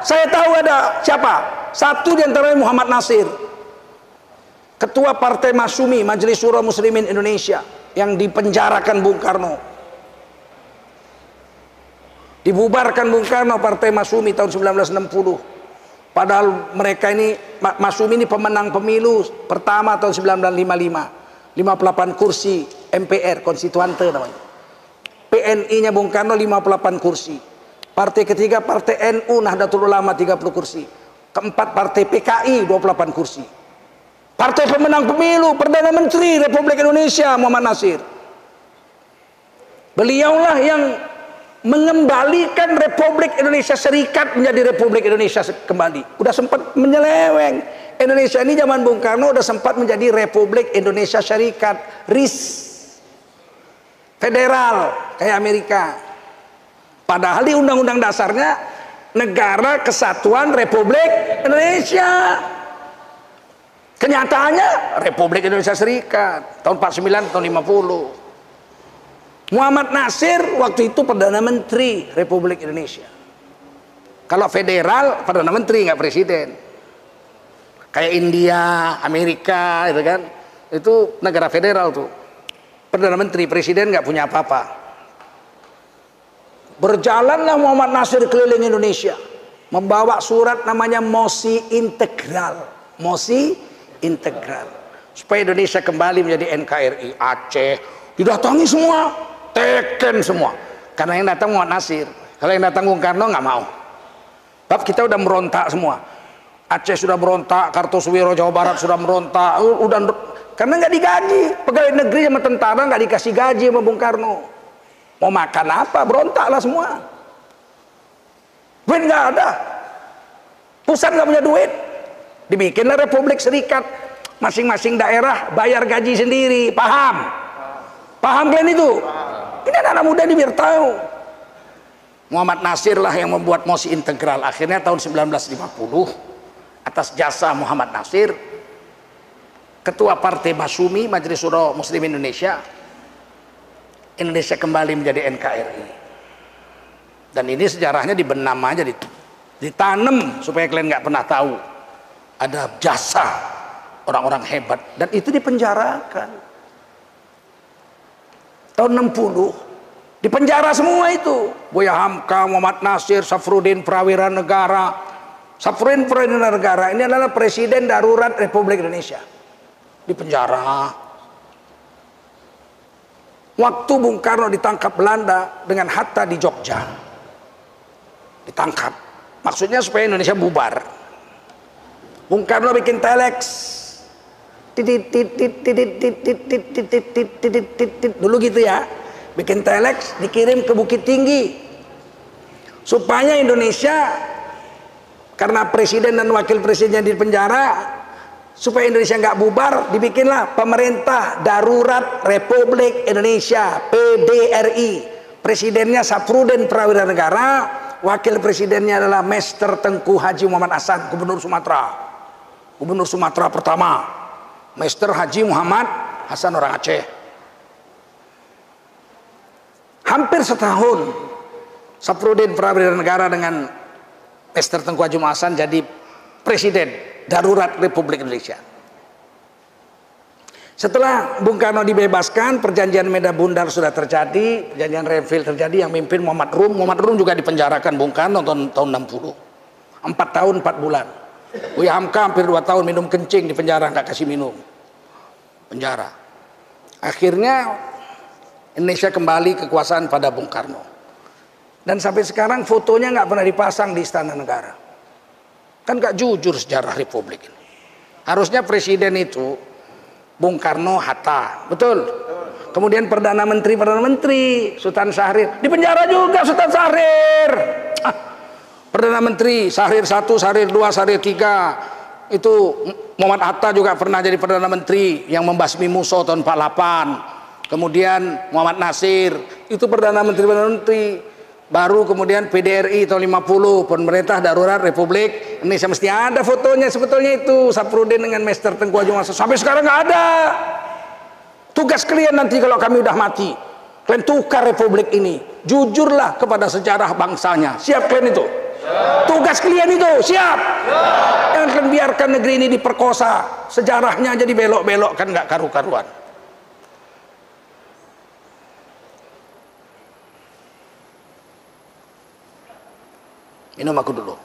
Saya tahu ada siapa? Satu di antaranya Muhammad Nasir, Ketua Partai Masyumi, Majelis Syuro Muslimin Indonesia, yang dipenjarakan Bung Karno. Dibubarkan Bung Karno Partai Masyumi tahun 1960. Padahal mereka ini, Masyumi ini pemenang pemilu pertama tahun 1955. 58 kursi MPR, konstituante namanya. PNI-nya Bung Karno 58 kursi. Partai ketiga Partai NU Nahdlatul Ulama 30 kursi. Keempat Partai PKI 28 kursi. Partai pemenang pemilu Perdana Menteri Republik Indonesia Muhammad Nasir. Beliaulah yang mengembalikan Republik Indonesia Serikat menjadi Republik Indonesia kembali. Udah sempat menyeleweng. Indonesia ini zaman Bung Karno udah sempat menjadi Republik Indonesia Serikat, RIS, federal kayak Amerika. Padahal di undang-undang dasarnya Negara Kesatuan Republik Indonesia. Kenyataannya Republik Indonesia Serikat tahun 49 tahun 50. Muhammad Nasir waktu itu Perdana Menteri Republik Indonesia. Kalau federal Perdana Menteri, nggak presiden. Kayak India, Amerika, itu kan, itu negara federal tuh. Perdana Menteri, presiden nggak punya apa-apa. Berjalanlah Muhammad Nasir keliling Indonesia, membawa surat namanya mosi integral, mosi integral, supaya Indonesia kembali menjadi NKRI. Aceh didatangi semua, teken semua, karena yang datang Muhammad Nasir. Kalau yang datang Bung Karno nggak mau. Bab kita udah merontak semua. Aceh sudah berontak, Kartosuwiro Jawa Barat sudah merontak, karena nggak digaji, pegawai negeri sama tentara nggak dikasih gaji sama Bung Karno. Mau makan apa? Berontaklah semua. Duit nggak ada, pusat nggak punya duit, dibikinlah Republik Serikat, masing-masing daerah bayar gaji sendiri. Paham? Paham kalian itu? Ini anak-anak muda ini biar tahu. Muhammad Nasir lah yang membuat mosi integral. Akhirnya tahun 1950 atas jasa Muhammad Nasir, Ketua Partai Masyumi, Majelis Syuro Muslim Indonesia, Indonesia kembali menjadi NKRI. Dan ini sejarahnya dibenam aja, ditanam supaya kalian nggak pernah tahu ada jasa orang-orang hebat, dan itu dipenjarakan tahun 60, dipenjara semua itu. Buya Hamka, Muhammad Nasir, Safruddin Prawira Negara. Safruddin Prawira Negara ini adalah Presiden Darurat Republik Indonesia, dipenjara. Waktu Bung Karno ditangkap Belanda dengan Hatta di Jogja, ditangkap, maksudnya supaya Indonesia bubar. Bung Karno bikin telex, dulu gitu ya, bikin telex, dikirim ke Bukit Tinggi supaya Indonesia, karena presiden dan wakil presidennya di penjara, supaya Indonesia nggak bubar, dibikinlah Pemerintah Darurat Republik Indonesia, PDRI. Presidennya Safruddin Prawira Negara, wakil presidennya adalah Mr. Tengku Haji Muhammad Hasan, Gubernur Sumatera. Gubernur Sumatera pertama, Mr. Haji Muhammad Hasan orang Aceh. Hampir setahun Safruddin Prawira Negara dengan Mr. Tengku Haji Muhammad Hasan jadi Presiden Darurat Republik Indonesia. Setelah Bung Karno dibebaskan, perjanjian Medan Bundar sudah terjadi, perjanjian Renville terjadi, yang mimpin Muhammad Rum. Muhammad Rum juga dipenjarakan Bung Karno tahun 60, 4 tahun 4 bulan. Buya Hamka hampir 2 tahun minum kencing di penjara, nggak kasih minum, penjara. Akhirnya Indonesia kembali kekuasaan pada Bung Karno. Dan sampai sekarang fotonya nggak pernah dipasang di Istana Negara. Kan nggak jujur sejarah Republik ini. Harusnya presiden itu Bung Karno, Hatta, betul. Kemudian Perdana Menteri Sultan Syahrir, di penjara juga Sultan Syahrir. Perdana Menteri Syahrir 1, Syahrir 2, Syahrir 3. Itu Muhammad Hatta juga pernah jadi Perdana Menteri yang membasmi Musso tahun 48. Kemudian Muhammad Nasir itu Perdana Menteri. Baru kemudian PDRI tahun 50, Pemerintah Darurat Republik Indonesia. Mesti ada fotonya sebetulnya itu, Safruddin dengan Mr. Tengku Haji Muhammad. Sampai sekarang nggak ada. Tugas kalian nanti kalau kami udah mati, kalian tukar Republik ini. Jujurlah kepada sejarah bangsanya. Siap kalian itu? Tugas kalian itu, siap? Jangan biarkan negeri ini diperkosa, sejarahnya jadi belok-belokkan nggak karu-karuan. Minum aku dulu.